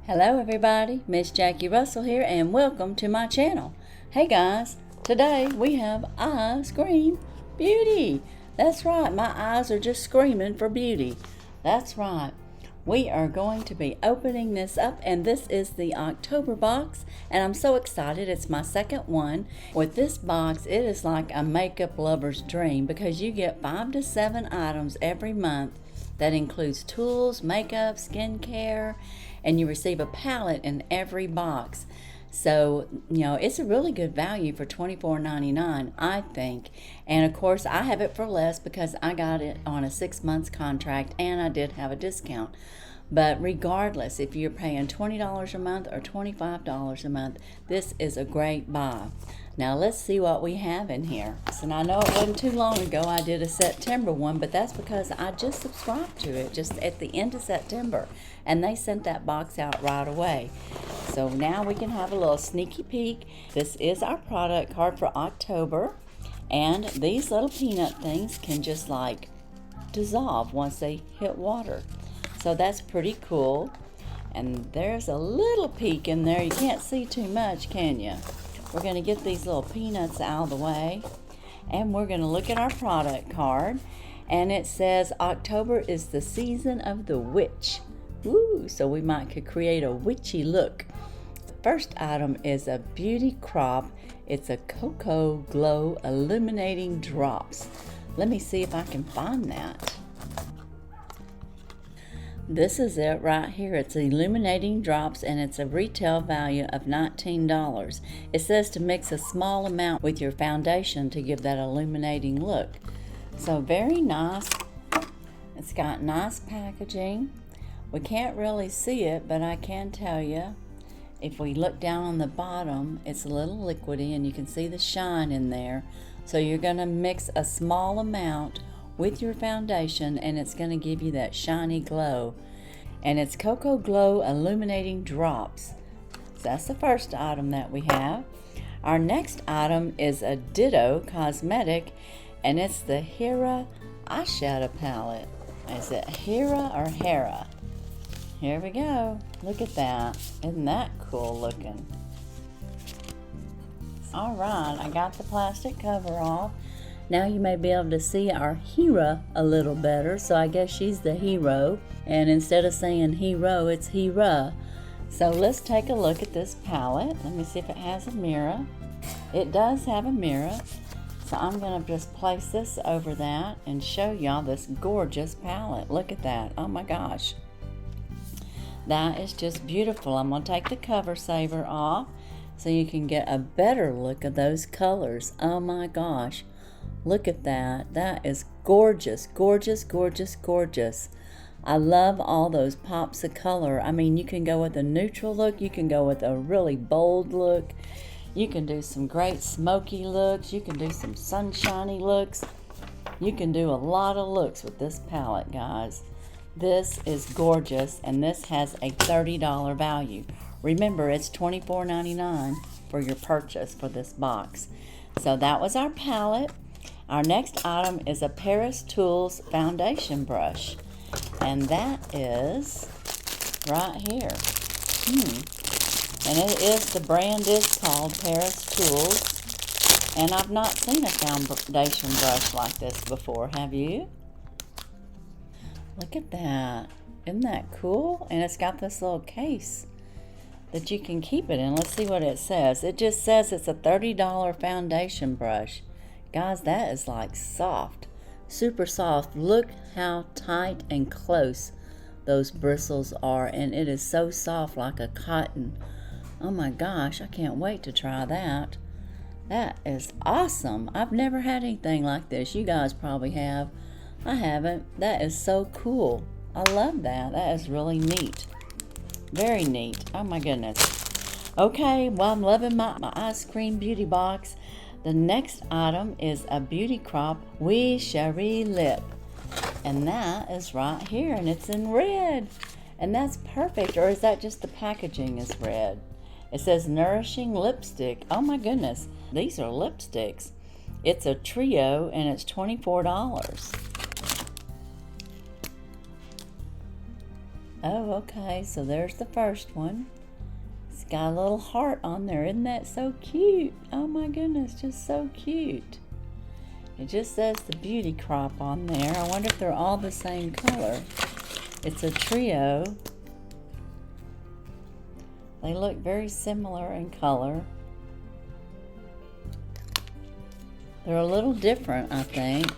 Hello everybody, Miss Jackie Russell here and welcome to my channel. Hey guys, today we have EYESCREAM Beauty. That's right, my eyes are just screaming for beauty. That's right. We are going to be opening this up, and this is the October box, and I'm so excited. It's my second one. With this box, it is like a makeup lover's dream because you get 5 to 7 items every month that includes tools, makeup, skincare, and you receive a palette in every box. So, it's a really good value for $24.99, I think. And of course, I have it for less because I got it on a 6-month contract and I did have a discount. But regardless, if you're paying $20 a month or $25 a month, this is a great buy. Now let's see what we have in here. So I know it wasn't too long ago I did a September one, but that's because I just subscribed to it just at the end of September, and they sent that box out right away. So now we can have a little sneaky peek. This is our product card for October, and these little peanut things can just like dissolve once they hit water. So that's pretty cool. And there's a little peek in there. You can't see too much, can you? We're going to get these little peanuts out of the way, and we're going to look at our product card, and it says October is the season of the witch. Woo! So we could create a witchy look. The first item is a beauty crop. It's a Cocoa Glow Illuminating Drops. Let me see if I can find that. This is it right here. It's Illuminating Drops, and it's a retail value of $19. It says to mix a small amount with your foundation to give that illuminating look. So very nice. It's got nice packaging. We can't really see it, but I can tell you, if we look down on the bottom, it's a little liquidy and you can see the shine in there. So you're going to mix a small amount with your foundation, and it's going to give you that shiny glow. And it's Cocoa Glow Illuminating Drops. So that's the first item that we have. Our next item is a Ditto Cosmetic, and it's the Hera eyeshadow palette. Is it Hera or Hera? Here we go. Look at that. Isn't that cool looking? Alright, I got the plastic cover off. Now you may be able to see our Hera a little better, so I guess she's the hero. And instead of saying hero, it's Hera. So let's take a look at this palette. Let me see if it has a mirror. It does have a mirror. So I'm going to just place this over that and show y'all this gorgeous palette. Look at that. Oh my gosh. That is just beautiful. I'm going to take the cover saver off so you can get a better look at those colors. Oh my gosh. Look at that. That is gorgeous, gorgeous, gorgeous, gorgeous. I love all those pops of color. I mean, you can go with a neutral look. You can go with a really bold look. You can do some great smoky looks. You can do some sunshiny looks. You can do a lot of looks with this palette, guys. This is gorgeous, and this has a $30 value. Remember, it's $24.99 for your purchase for this box. So that was our palette. Our next item is a Paris Tools foundation brush, and that is right here. And the brand is called Paris Tools, and I've not seen a foundation brush like this before. Have you? Look at that. Isn't that cool? And it's got this little case that you can keep it in. Let's see what it says. It just says it's a $30 foundation brush. Guys, that is like soft, super soft. Look how tight and close those bristles are, and it is so soft like a cotton. Oh my gosh, I can't wait to try that. That is awesome. I've never had anything like this. You guys probably have. I haven't. That is so cool. I love that. That is really neat. Very neat. Oh my goodness. Okay, well, I'm loving my EYESCREAM beauty box. The next item is a beauty crop We Cherie lip, and that is right here, and it's in red, and that's perfect. Or is that just the packaging is red? It says nourishing lipstick. Oh my goodness, these are lipsticks. It's a trio, and it's $24. Oh, okay, so there's the first one. It's got a little heart on there. Isn't that so cute? Oh my goodness, just so cute. It just says the Beauty Crop on there. I wonder if they're all the same color. It's a trio. They look very similar in color. They're a little different, I think.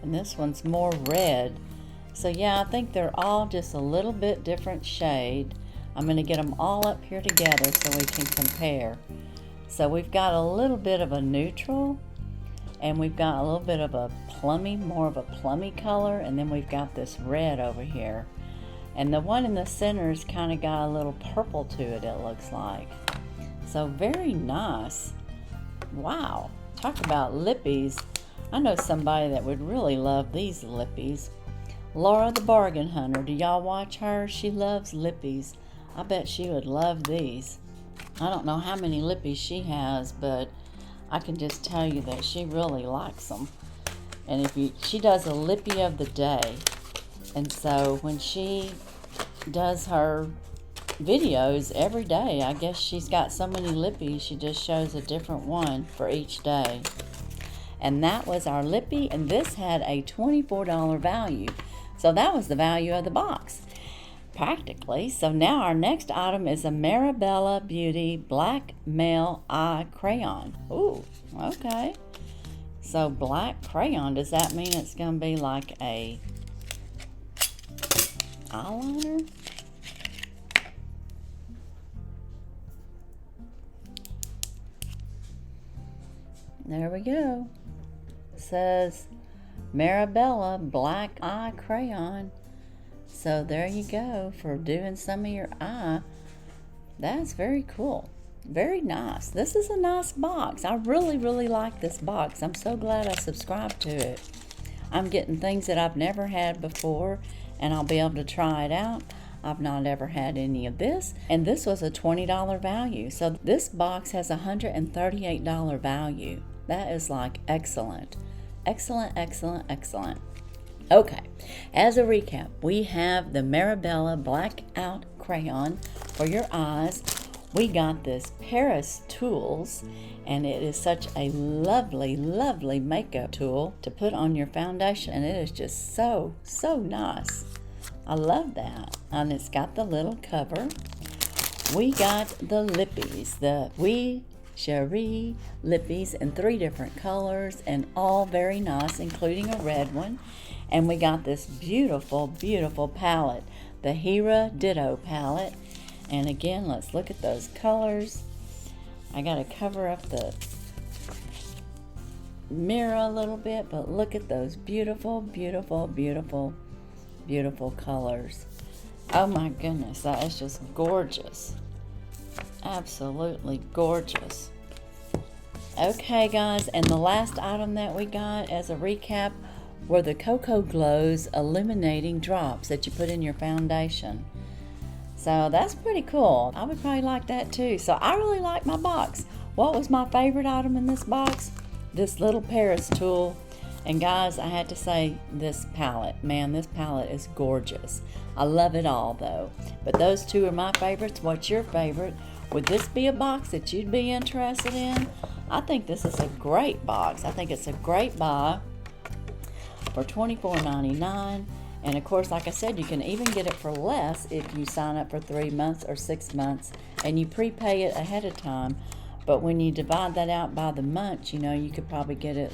And this one's more red. So yeah, I think they're all just a little bit different shade. I'm going to get them all up here together so we can compare. So we've got a little bit of a neutral, and we've got a little bit of a plummy, more of a plummy color, and then we've got this red over here. And the one in the center's kind of got a little purple to it, it looks like. So very nice. Wow, talk about lippies. I know somebody that would really love these lippies. Laura the Bargain Hunter, do y'all watch her? She loves lippies. I bet she would love these. I don't know how many lippies she has, but I can just tell you that she really likes them. And she does a lippy of the day. And so when she does her videos every day, I guess she's got so many lippies, she just shows a different one for each day. And that was our lippy, and this had a $24 value. So that was the value of the box, practically. So now our next item is a Marabella Beauty Black Male Eye Crayon. Ooh, okay. So black crayon, does that mean it's going to be like a eyeliner? There we go. It says Marabella Black Eye Crayon. So there you go for doing some of your eye. That's very cool. Very nice. This is a nice box. I really, really like this box. I'm so glad I subscribed to it. I'm getting things that I've never had before, and I'll be able to try it out. I've not ever had any of this, and this was a $20 value. So this box has a $138 value. That is like excellent. Excellent, excellent, excellent. Okay, as a recap, we have the Marabella Blackout Crayon for your eyes. We got this Paris Tools, and it is such a lovely, lovely makeup tool to put on your foundation, and it is just so, so nice. I love that. And it's got the little cover. We got the lippies, the We Cherie lippies in 3 different colors, and all very nice, including a red one. And we got this beautiful, beautiful palette, the Hera Ditto palette. And again, let's look at those colors. I got to cover up the mirror a little bit, but look at those beautiful, beautiful, beautiful, beautiful colors. Oh my goodness, that is just gorgeous. Absolutely gorgeous. Okay guys, and the last item that we got as a recap were the Cocoa Glows Illuminating Drops that you put in your foundation. So that's pretty cool. I would probably like that too. So I really like my box. What was my favorite item in this box? This little Paris tool. And guys, I had to say this palette. Man, this palette is gorgeous. I love it all though. But those 2 are my favorites. What's your favorite? Would this be a box that you'd be interested in? I think this is a great box. I think it's a great buy for $24.99. And of course, like I said, you can even get it for less if you sign up for 3 months or 6 months and you prepay it ahead of time. But when you divide that out by the month, you could probably get it,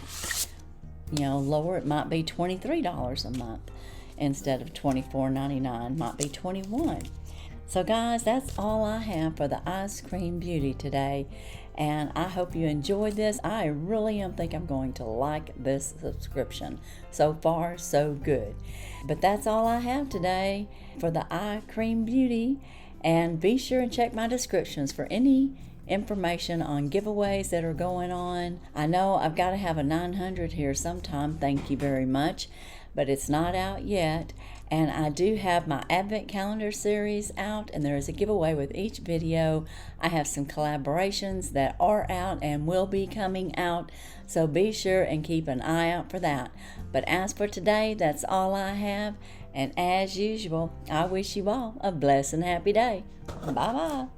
lower. It might be $23 a month instead of $24.99. Might be $21. So guys, that's all I have for the EYESCREAM Beauty today. And I hope you enjoyed this. I really think I'm going to like this subscription. So far, so good. But that's all I have today for the EYESCREAM Beauty. And be sure and check my descriptions for any information on giveaways that are going on. I know I've got to have a 900 here sometime. Thank you very much. But it's not out yet. And I do have my Advent Calendar series out, and there is a giveaway with each video. I have some collaborations that are out and will be coming out, so be sure and keep an eye out for that. But as for today, that's all I have, and as usual, I wish you all a blessed and happy day. Bye-bye.